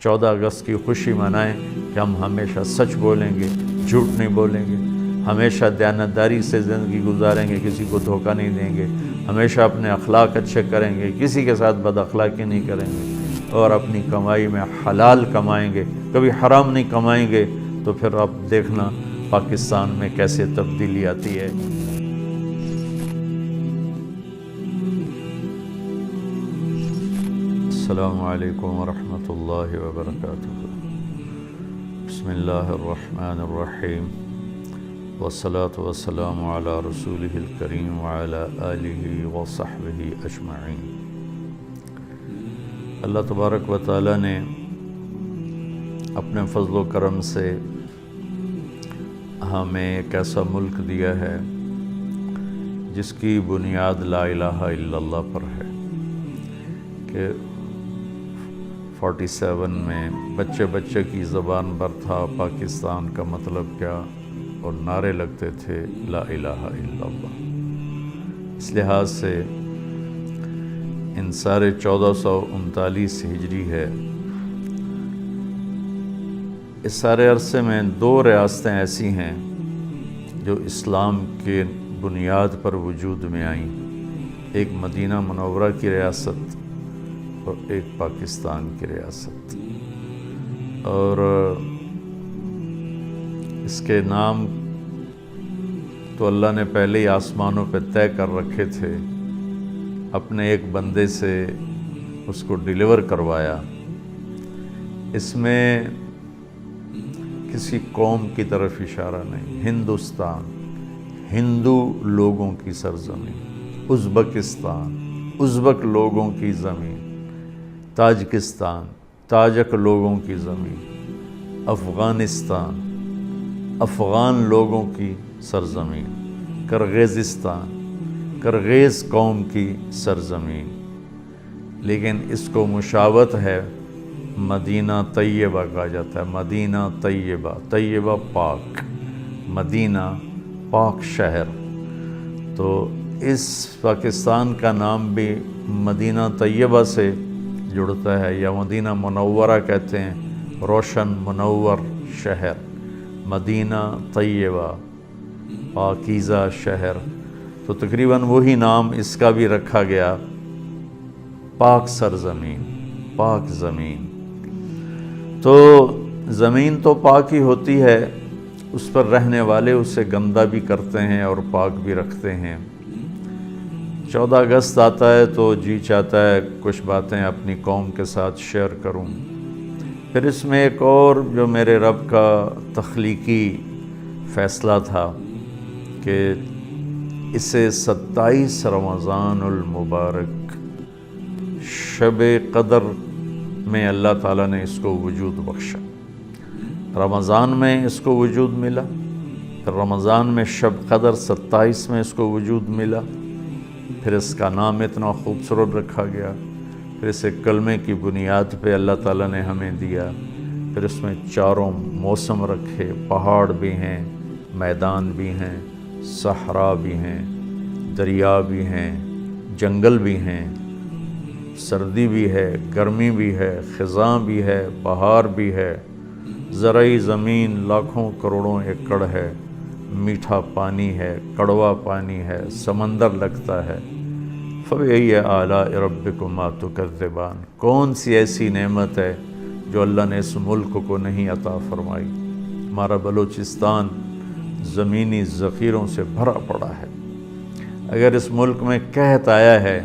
14 اگست کی خوشی منائیں کہ ہم ہمیشہ سچ بولیں گے، جھوٹ نہیں بولیں گے، ہمیشہ دیانتداری سے زندگی گزاریں گے، کسی کو دھوکہ نہیں دیں گے، ہمیشہ اپنے اخلاق اچھے کریں گے، کسی کے ساتھ بد اخلاقی نہیں کریں گے، اور اپنی کمائی میں حلال کمائیں گے، کبھی حرام نہیں کمائیں گے، تو پھر آپ دیکھنا پاکستان میں کیسے تبدیلی آتی ہے۔ السلام علیکم ورحمۃ اللہ وبرکاتہ۔ بسم اللہ الرحمن الرحیم، والصلاة والسلام علی رسولہ الکریم وعلی آلہ وصحبہ اجمعین۔ اللہ تبارک و تعالیٰ نے اپنے فضل و کرم سے ہمیں ایک ایسا ملک دیا ہے جس کی بنیاد لا الہ الا اللہ پر ہے کہ 47 میں بچے بچے کی زبان پر تھا پاکستان کا مطلب کیا، اور نعرے لگتے تھے لا الہ الا اللہ۔ اس لحاظ سے ان سارے 1439 ہجری ہے، اس سارے عرصے میں 2 ریاستیں ایسی ہیں جو اسلام کے بنیاد پر وجود میں آئیں، ایک مدینہ منورہ کی ریاست اور ایک پاکستان کی ریاست، اور اس کے نام تو اللہ نے پہلے ہی آسمانوں پہ طے کر رکھے تھے، اپنے ایک بندے سے اس کو ڈیلیور کروایا۔ اس میں کسی قوم کی طرف اشارہ نہیں، ہندوستان، ہندو لوگوں کی سرزمین، ازبکستان، ازبک لوگوں کی زمین، تاجکستان، تاجک لوگوں کی زمین، افغانستان، افغان لوگوں کی سرزمین، کرغیزستان، کرغیز قوم کی سرزمین، لیکن اس کو مشابہت ہے مدینہ طیبہ کہا جاتا ہے، مدینہ طیبہ، طیبہ پاک، مدینہ پاک شہر۔ تو اس پاکستان کا نام بھی مدینہ طیبہ سے جڑتا ہے، یا مدینہ منورہ کہتے ہیں، روشن منور شہر، مدینہ طیبہ، پاکیزہ شہر۔ تو تقریباً وہی نام اس کا بھی رکھا گیا، پاک سرزمین، پاک زمین۔ تو زمین تو پاک ہی ہوتی ہے، اس پر رہنے والے اسے گندہ بھی کرتے ہیں اور پاک بھی رکھتے ہیں۔ 14 اگست آتا ہے تو جی چاہتا ہے کچھ باتیں اپنی قوم کے ساتھ شیئر کروں۔ پھر اس میں ایک اور جو میرے رب کا تخلیقی فیصلہ تھا کہ اسے 27 رمضان المبارک شب قدر میں اللہ تعالیٰ نے اس کو وجود بخشا۔ رمضان میں اس کو وجود ملا، پھر رمضان میں شب قدر 27 میں اس کو وجود ملا، پھر اس کا نام اتنا خوبصورت رکھا گیا، پھر اسے کلمے کی بنیاد پہ اللہ تعالیٰ نے ہمیں دیا، پھر اس میں 4 موسم رکھے، پہاڑ بھی ہیں، میدان بھی ہیں، صحرا بھی ہیں، دریا بھی ہیں، جنگل بھی ہیں، سردی بھی ہے، گرمی بھی ہے، خزاں بھی ہے، بہار بھی ہے، زرعی زمین لاکھوں کروڑوں ایکڑ ہے، میٹھا پانی ہے، کڑوا پانی ہے، سمندر لگتا ہے۔ فَبِأَيِّ آلَاءِ رَبِّكُمَا تُكَذِّبَانِ، کون سی ایسی نعمت ہے جو اللہ نے اس ملک کو نہیں عطا فرمائی۔ ہمارا بلوچستان زمینی ذخیروں سے بھرا پڑا ہے، اگر اس ملک میں قحط آیا ہے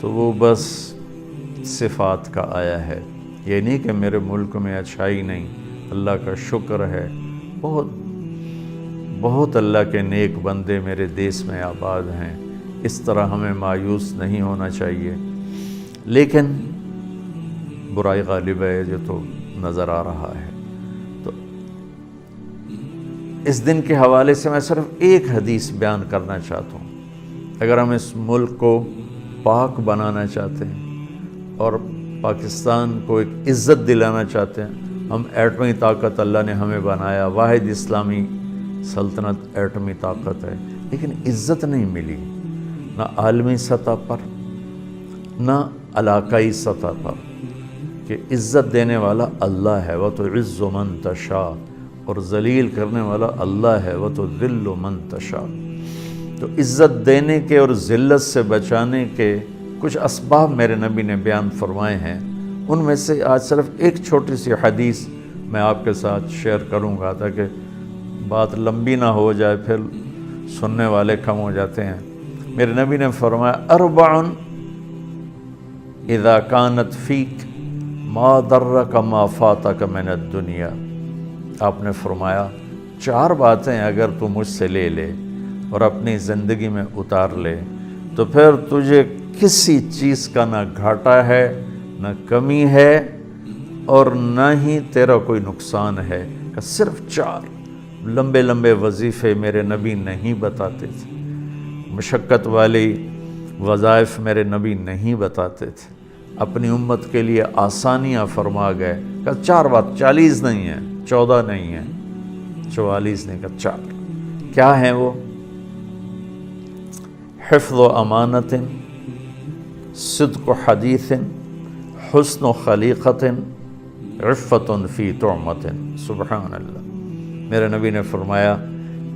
تو وہ بس صفات کا آیا ہے، یہ نہیں کہ میرے ملک میں اچھائی نہیں، اللہ کا شکر ہے، بہت بہت اللہ کے نیک بندے میرے دیس میں آباد ہیں، اس طرح ہمیں مایوس نہیں ہونا چاہیے، لیکن برائی غالب ہے جو تو نظر آ رہا ہے۔ تو اس دن کے حوالے سے میں صرف ایک حدیث بیان کرنا چاہتا ہوں۔ اگر ہم اس ملک کو پاک بنانا چاہتے ہیں اور پاکستان کو ایک عزت دلانا چاہتے ہیں، ہم ایٹمی طاقت اللہ نے ہمیں بنایا، واحد اسلامی سلطنت ایٹمی طاقت ہے، لیکن عزت نہیں ملی، نہ عالمی سطح پر، نہ علاقائی سطح پر۔ کہ عزت دینے والا اللہ ہے، وَتُعِزُّ مَن تَشَاءُ، اور ذلیل کرنے والا اللہ ہے، وَتُذِلُّ مَن تَشَاءُ۔ تو عزت دینے کے اور ذلت سے بچانے کے کچھ اسباب میرے نبی نے بیان فرمائے ہیں۔ ان میں سے آج صرف ایک چھوٹی سی حدیث میں آپ کے ساتھ شیئر کروں گا تاکہ بات لمبی نہ ہو جائے، پھر سننے والے کم ہو جاتے ہیں۔ میرے نبی نے فرمایا اربع اذا كانت فیک ما ضرک ما فاتک من الدنیا۔ آپ نے فرمایا 4 باتیں اگر تو مجھ سے لے لے اور اپنی زندگی میں اتار لے تو پھر تجھے کسی چیز کا نہ گھاٹا ہے، نہ کمی ہے، اور نہ ہی تیرا کوئی نقصان ہے۔ کہ صرف 4 لمبے لمبے وظیفے میرے نبی نہیں بتاتے تھے، مشقت والی وظائف میرے نبی نہیں بتاتے تھے، اپنی امت کے لیے آسانیاں فرما گئے۔ کہ 4 بات، 40 نہیں ہیں، 14 نہیں ہیں، 44 نہیں، کہ 4۔ کیا ہیں وہ؟ حفظ و امانت، صدق و حدیث، حسن و خلیقت، عفت فی طعمت۔ سبحان اللہ۔ میرے نبی نے فرمایا،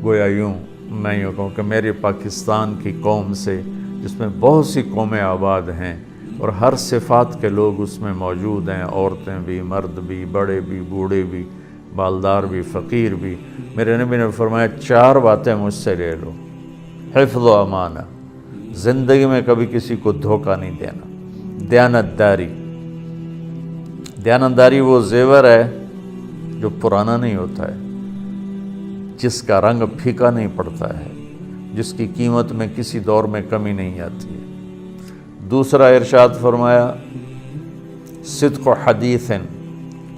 گویا یوں میں یوں کہوں کہ میری پاکستان کی قوم سے، جس میں بہت سی قومیں آباد ہیں اور ہر صفات کے لوگ اس میں موجود ہیں، عورتیں بھی، مرد بھی، بڑے بھی، بوڑھے بھی، بالدار بھی، فقیر بھی، میرے نبی نے فرمایا 4 باتیں مجھ سے لے لو۔ حفظ و امانہ، زندگی میں کبھی کسی کو دھوکہ نہیں دینا۔ دیانت داری، دیانت داری وہ زیور ہے جو پرانا نہیں ہوتا ہے، جس کا رنگ پھیکا نہیں پڑتا ہے، جس کی قیمت میں کسی دور میں کمی نہیں آتی ہے۔ دوسرا ارشاد فرمایا صدق و حدیث،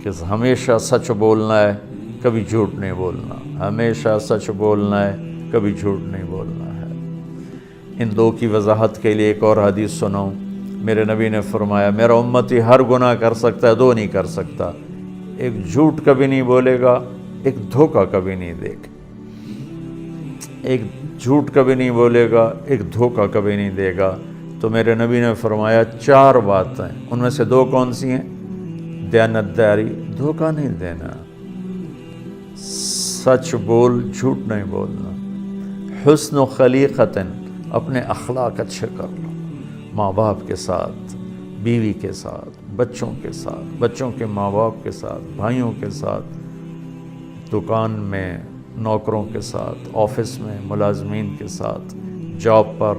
کہ ہمیشہ سچ بولنا ہے، کبھی جھوٹ نہیں بولنا، ہمیشہ سچ بولنا ہے، کبھی جھوٹ نہیں بولنا ہے۔ ان 2 کی وضاحت کے لیے ایک اور حدیث سناؤں۔ میرے نبی نے فرمایا میرا امتی ہر گناہ کر سکتا ہے، 2 نہیں کر سکتا، ایک جھوٹ کبھی نہیں بولے گا، ایک دھوکہ کبھی نہیں دے گا۔ ایک جھوٹ کبھی نہیں بولے گا، ایک دھوکہ کبھی نہیں دے گا۔ تو میرے نبی نے فرمایا 4 باتیں، ان میں سے 2 کون سی ہیں؟ دیانت داری، دھوکہ نہیں دینا، سچ بول، جھوٹ نہیں بولنا، حسن و خلیقت، اپنے اخلاق اچھے کر لو، ماں باپ کے ساتھ، بیوی کے ساتھ، بچوں کے ساتھ، بچوں کے ماں باپ کے ساتھ، بھائیوں کے ساتھ، دکان میں نوکروں کے ساتھ، آفس میں ملازمین کے ساتھ، جاب پر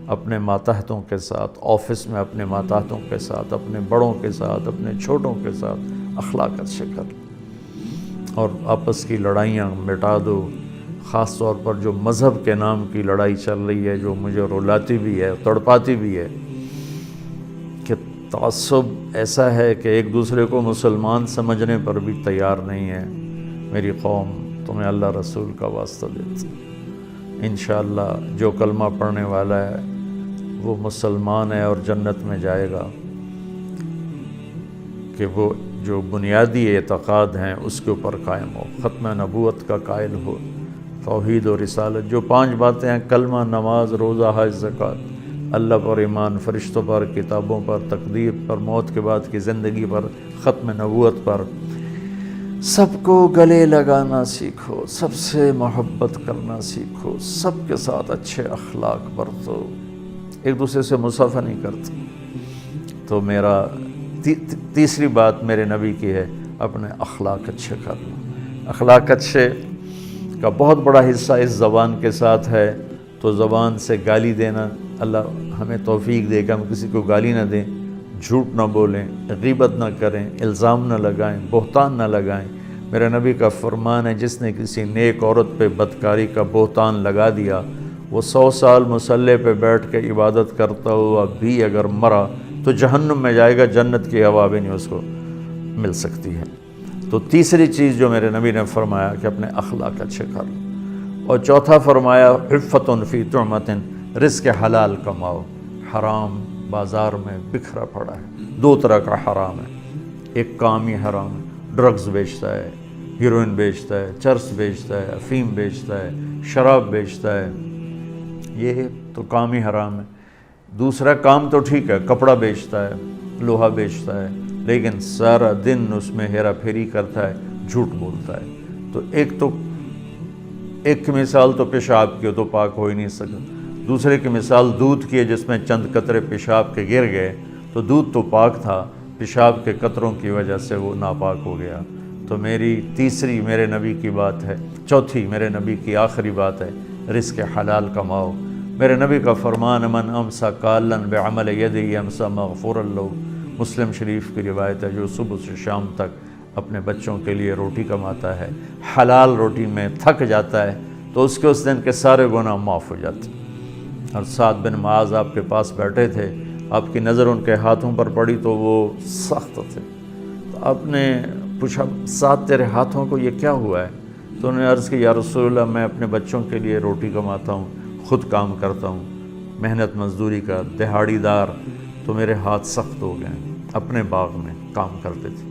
اپنے ماتحتوں کے ساتھ، آفس میں اپنے ماتحتوں کے ساتھ، اپنے بڑوں کے ساتھ، اپنے چھوٹوں کے ساتھ اخلاق اچھے کر لو، اور آپس کی لڑائیاں مٹا دو۔ خاص طور پر جو مذہب کے نام کی لڑائی چل رہی ہے، جو مجھے رلاتی بھی ہے، تڑپاتی بھی ہے، کہ تعصب ایسا ہے کہ ایک دوسرے کو مسلمان سمجھنے پر بھی تیار نہیں ہے۔ میری قوم تمہیں اللہ رسول کا واسطہ دیتی، انشاءاللہ جو کلمہ پڑھنے والا ہے وہ مسلمان ہے اور جنت میں جائے گا، کہ وہ جو بنیادی اعتقاد ہیں اس کے اوپر قائم ہو، ختم نبوت کا قائل ہو، توحید و رسالت، جو 5 باتیں ہیں، کلمہ، نماز، روزہ، حج، زکوٰۃ، اللہ پر ایمان، فرشتوں پر، کتابوں پر، تقدیر پر، موت کے بعد کی زندگی پر، ختم نبوت پر، سب کو گلے لگانا سیکھو، سب سے محبت کرنا سیکھو، سب کے ساتھ اچھے اخلاق برتو، ایک دوسرے سے مصافحہ نہیں کرتے۔ تو میرا تیسری بات میرے نبی کی ہے، اپنے اخلاق اچھے کر لو۔ اخلاق اچھے کا بہت بڑا حصہ اس زبان کے ساتھ ہے، تو زبان سے گالی دینا، اللہ ہمیں توفیق دے کہ ہم کسی کو گالی نہ دیں، جھوٹ نہ بولیں، غیبت نہ کریں، الزام نہ لگائیں، بہتان نہ لگائیں۔ میرے نبی کا فرمان ہے جس نے کسی نیک عورت پہ بدکاری کا بہتان لگا دیا، وہ 100 سال مصلی پہ بیٹھ کے عبادت کرتا ہوا بھی اگر مرا تو جہنم میں جائے گا، جنت کی ہوا بھی نہیں اس کو مل سکتی ہے۔ تو تیسری چیز جو میرے نبی نے فرمایا کہ اپنے اخلاق اچھے کر لو، اور چوتھا فرمایا عفت فی طعمت، رزق حلال کماؤ، حرام بازار میں بکھرا پڑا ہے، 2 طرح کا حرام ہے، ایک کام ہی حرام ہے، ڈرگز بیچتا ہے، ہیروئن بیچتا ہے، چرس بیچتا ہے، افیم بیچتا ہے، شراب بیچتا ہے، یہ تو کام ہی حرام ہے۔ دوسرا کام تو ٹھیک ہے، کپڑا بیچتا ہے، لوہا بیچتا ہے، لیکن سارا دن اس میں ہیرا پھیری کرتا ہے، جھوٹ بولتا ہے۔ تو ایک کی مثال تو پیشاب کی، تو پاک ہو ہی نہیں سکتا۔ دوسرے کی مثال دودھ کی ہے، جس میں چند قطرے پیشاب کے گر گئے تو دودھ تو پاک تھا، پیشاب کے قطروں کی وجہ سے وہ ناپاک ہو گیا۔ تو میری تیسری میرے نبی کی بات ہے، چوتھی میرے نبی کی آخری بات ہے، رزق حلال کماؤ۔ میرے نبی کا فرمان من امسا قالن بعمل یدی امسا مغفور له، مسلم شریف کی روایت ہے، جو صبح سے شام تک اپنے بچوں کے لیے روٹی کماتا ہے، حلال روٹی میں تھک جاتا ہے تو اس کے اس دن کے سارے گناہ معاف ہو جاتے ہیں۔ اور سعد بن معاذ آپ کے پاس بیٹھے تھے، آپ کی نظر ان کے ہاتھوں پر پڑی تو وہ سخت تھے، تو آپ نے پوچھا سعد تیرے ہاتھوں کو یہ کیا ہوا ہے؟ تو انہوں نے عرض کی یا رسول اللہ میں اپنے بچوں کے لیے روٹی کماتا ہوں، خود کام کرتا ہوں، محنت مزدوری کا دہاڑی دار، تو میرے ہاتھ سخت ہو گئے، اپنے باغ میں کام کرتے تھے۔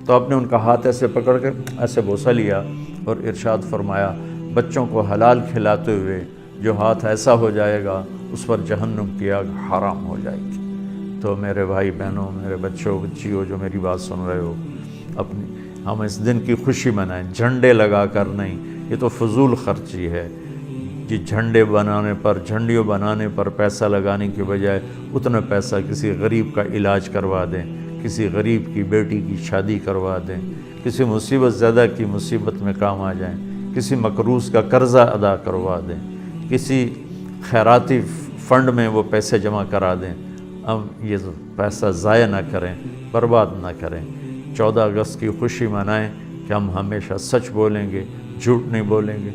تو آپ نے ان کا ہاتھ ایسے پکڑ کر ایسے بوسہ لیا اور ارشاد فرمایا بچوں کو حلال کھلاتے ہوئے جو ہاتھ ایسا ہو جائے گا اس پر جہنم کی آگ حرام ہو جائے گی۔ تو میرے بھائی بہنوں، میرے بچوں بچیوں جو میری بات سن رہے ہو، ہم اس دن کی خوشی منائیں، جھنڈے لگا کر نہیں، یہ تو فضول خرچی ہے۔ جھنڈے بنانے پر، جھنڈیوں بنانے پر پیسہ لگانے کی بجائے اتنا پیسہ کسی غریب کا علاج کروا دیں، کسی غریب کی بیٹی کی شادی کروا دیں، کسی مصیبت زدہ کی مصیبت میں کام آ جائیں، کسی مقروض کا قرضہ ادا کروا دیں، کسی خیراتی فنڈ میں وہ پیسے جمع کرا دیں۔ ہم یہ پیسہ ضائع نہ کریں، برباد نہ کریں۔ 14 اگست کی خوشی منائیں کہ ہم ہمیشہ سچ بولیں گے، جھوٹ نہیں بولیں گے،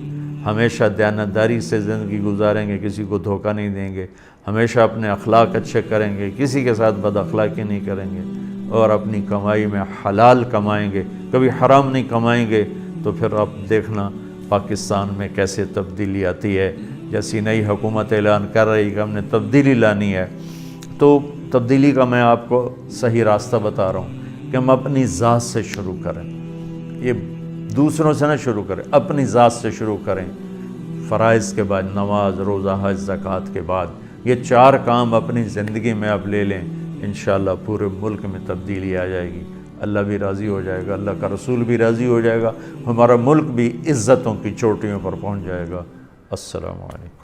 ہمیشہ دیانتداری سے زندگی گزاریں گے، کسی کو دھوکہ نہیں دیں گے، ہمیشہ اپنے اخلاق اچھے کریں گے، کسی کے ساتھ بد اخلاقی نہیں کریں گے، اور اپنی کمائی میں حلال کمائیں گے، کبھی حرام نہیں کمائیں گے۔ تو پھر آپ دیکھنا پاکستان میں کیسے تبدیلی آتی ہے۔ جیسی نئی حکومت اعلان کر رہی کہ ہم نے تبدیلی لانی ہے، تو تبدیلی کا میں آپ کو صحیح راستہ بتا رہا ہوں کہ ہم اپنی ذات سے شروع کریں، یہ دوسروں سے نہ شروع کریں، اپنی ذات سے شروع کریں۔ فرائض کے بعد نماز، روزہ، حج، زکوٰۃ کے بعد یہ 4 کام اپنی زندگی میں آپ لے لیں، انشاءاللہ پورے ملک میں تبدیلی آ جائے گی، اللہ بھی راضی ہو جائے گا، اللہ کا رسول بھی راضی ہو جائے گا، ہمارا ملک بھی عزتوں کی چوٹیوں پر پہنچ جائے گا۔ السلام علیکم۔